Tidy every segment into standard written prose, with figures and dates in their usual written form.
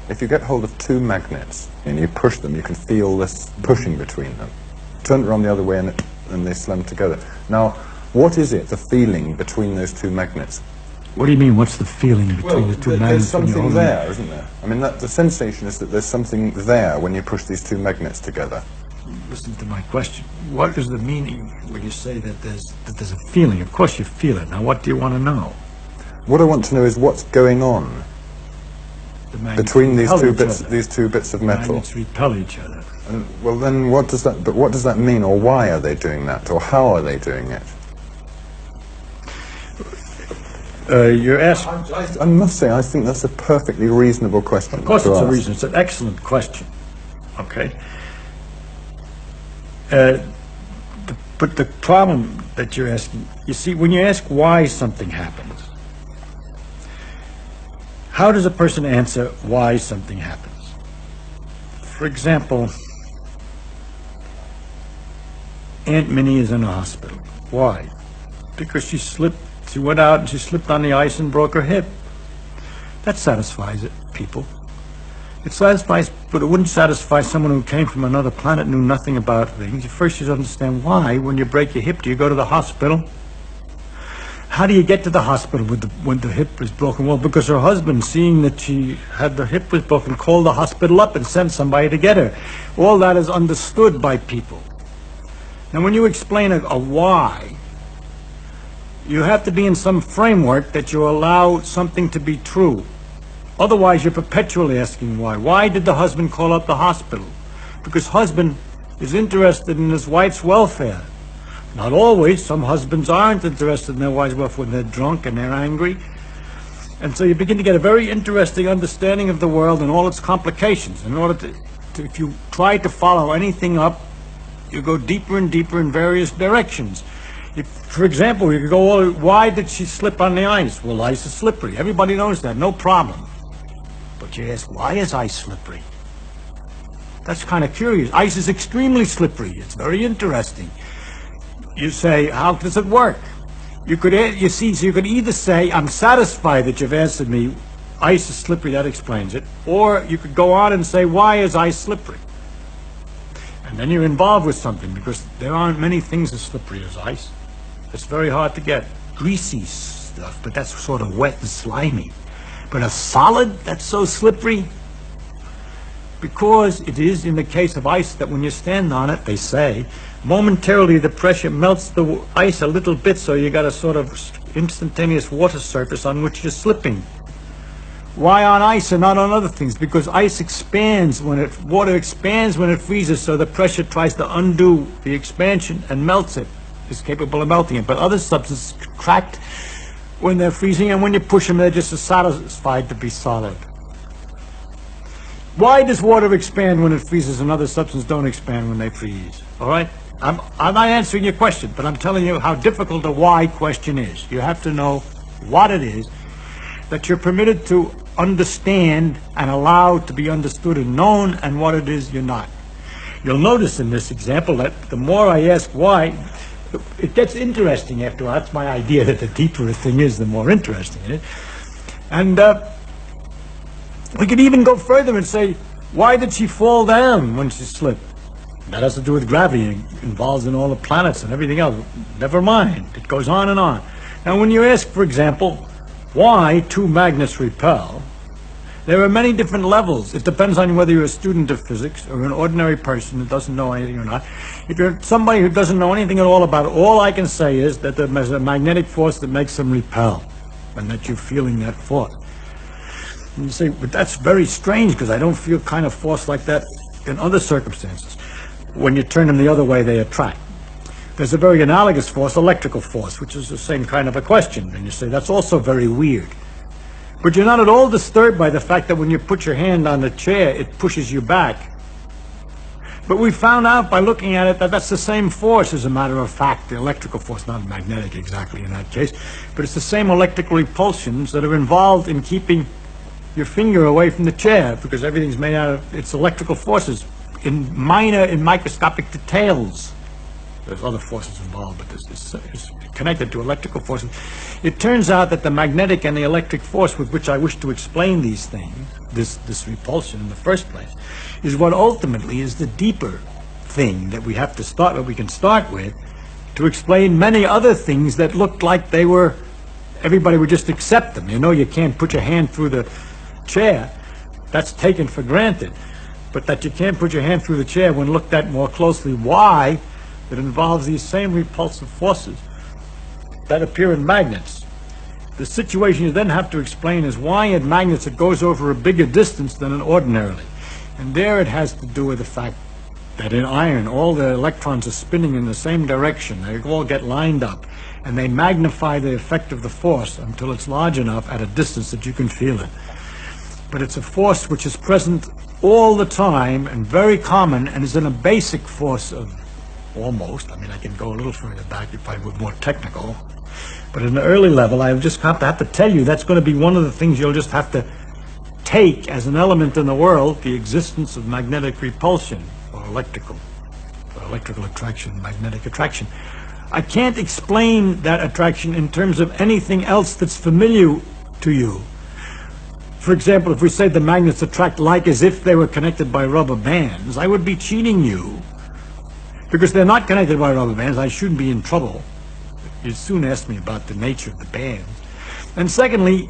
if you get hold of two magnets and you push them, you can feel this pushing between them. Turn it around the other way and they slam together. Now, what is it, the feeling between those two magnets? What do you mean, what's the feeling between the two magnets? There's something there, isn't there? I mean, the sensation is that there's something there when you push these two magnets together. Listen to my question. What is the meaning when you say that there's a feeling? Of course you feel it. Now, what do you want to know? What I want to know is what's going on between these two bits of metal. Magnets repel each other. And, well, then what does that mean, or why are they doing that, or how are they doing it? You're asking. I must say, I think that's a perfectly reasonable question. Of course, it's a reason. It's an excellent question. Okay. But the problem that you're asking, you see, when you ask why something happens, how does a person answer why something happens? For example, Aunt Minnie is in a hospital. Why? Because she went out and she slipped on the ice and broke her hip. That satisfies people. It satisfies, but it wouldn't satisfy someone who came from another planet, knew nothing about things. First, you understand why, when you break your hip, do you go to the hospital? How do you get to the hospital when the hip is broken? Well, because her husband, seeing that she had the hip was broken, called the hospital up and sent somebody to get her. All that is understood by people. Now, when you explain a why, you have to be in some framework that you allow something to be true. Otherwise, you're perpetually asking why. Why did the husband call up the hospital? Because husband is interested in his wife's welfare. Not always. Some husbands aren't interested in their wife's welfare when they're drunk and they're angry. And so you begin to get a very interesting understanding of the world and all its complications. In order to if you try to follow anything up, you go deeper and deeper in various directions. For example, you could go, why did she slip on the ice? Well, ice is slippery. Everybody knows that, no problem. But you ask, why is ice slippery? That's kind of curious. Ice is extremely slippery. It's very interesting. You say, how does it work? So you could either say, I'm satisfied that you've answered me, ice is slippery, that explains it. Or you could go on and say, why is ice slippery? And then you're involved with something, because there aren't many things as slippery as ice. It's very hard to get. Greasy stuff, but that's sort of wet and slimy. But a solid that's so slippery, because it is in the case of ice that when you stand on it, they say, momentarily the pressure melts the ice a little bit, so you got a sort of instantaneous water surface on which you're slipping. Why on ice and not on other things? Because ice expands water expands when it freezes, so the pressure tries to undo the expansion and melts it. Is capable of melting it. But other substances contract when they're freezing, and when you push them, they're just satisfied to be solid. Why does water expand when it freezes and other substances don't expand when they freeze? All right? I'm not answering your question, but I'm telling you how difficult a why question is. You have to know what it is that you're permitted to understand and allowed to be understood and known, and what it is you're not. You'll notice in this example that the more I ask why, it gets interesting after all. That's my idea, that the deeper a thing is, the more interesting it is. And we could even go further and say, why did she fall down when she slipped? That has to do with gravity. It involves in all the planets and everything else. Never mind. It goes on and on. Now, when you ask, for example, why two magnets repel, there are many different levels. It depends on whether you're a student of physics or an ordinary person who doesn't know anything or not. If you're somebody who doesn't know anything at all about it, all I can say is that there's a magnetic force that makes them repel, and that you're feeling that force. And you say, but that's very strange, because I don't feel kind of force like that in other circumstances. When you turn them the other way, they attract. There's a very analogous force, electrical force, which is the same kind of a question. And you say, that's also very weird. But you're not at all disturbed by the fact that when you put your hand on the chair, it pushes you back. But we found out by looking at it that that's the same force, as a matter of fact. The electrical force, not magnetic exactly in that case, but it's the same electrical repulsions that are involved in keeping your finger away from the chair, because everything's made out of its electrical forces in microscopic details. There's other forces involved, but this is connected to electrical forces. It turns out that the magnetic and the electric force with which I wish to explain these things, this repulsion in the first place, is what ultimately is the deeper thing that we have to start, what we can start with, to explain many other things that looked like they were, everybody would just accept them. You know, you can't put your hand through the chair, that's taken for granted. But that you can't put your hand through the chair when looked at more closely, why? It involves these same repulsive forces that appear in magnets. The situation you then have to explain is why in magnets it goes over a bigger distance than ordinarily. And there it has to do with the fact that in iron all the electrons are spinning in the same direction. They all get lined up, and they magnify the effect of the force until it's large enough at a distance that you can feel it. But it's a force which is present all the time and very common, and is in a basic force of almost, I mean, I can go a little further back if I were more technical, but at an early level I just have to tell you that's going to be one of the things you'll just have to take as an element in the world, the existence of magnetic repulsion, or electrical attraction, magnetic attraction. I can't explain that attraction in terms of anything else that's familiar to you. For example, if we say the magnets attract like as if they were connected by rubber bands, I would be cheating you. Because they're not connected by rubber bands, I shouldn't be in trouble. You'd soon ask me about the nature of the bands. And secondly,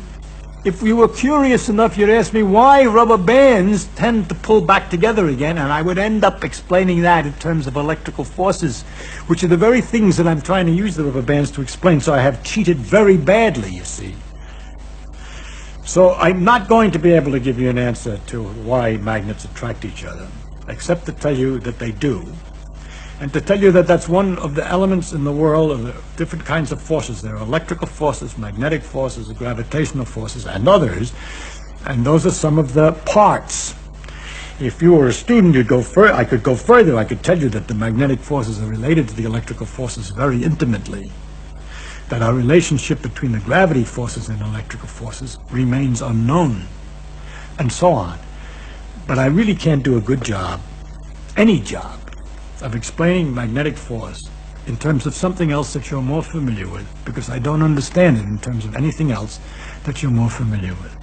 if you were curious enough, you'd ask me why rubber bands tend to pull back together again, and I would end up explaining that in terms of electrical forces, which are the very things that I'm trying to use the rubber bands to explain. So I have cheated very badly, you see. So I'm not going to be able to give you an answer to why magnets attract each other, except to tell you that they do, and to tell you that that's one of the elements in the world of the different kinds of forces. There are electrical forces, magnetic forces, gravitational forces, and others, and those are some of the parts. If you were a student, you'd go I could go further. I could tell you that the magnetic forces are related to the electrical forces very intimately, that our relationship between the gravity forces and electrical forces remains unknown, and so on. But I really can't do a good job, any job, of explaining magnetic force in terms of something else that you're more familiar with, because I don't understand it in terms of anything else that you're more familiar with.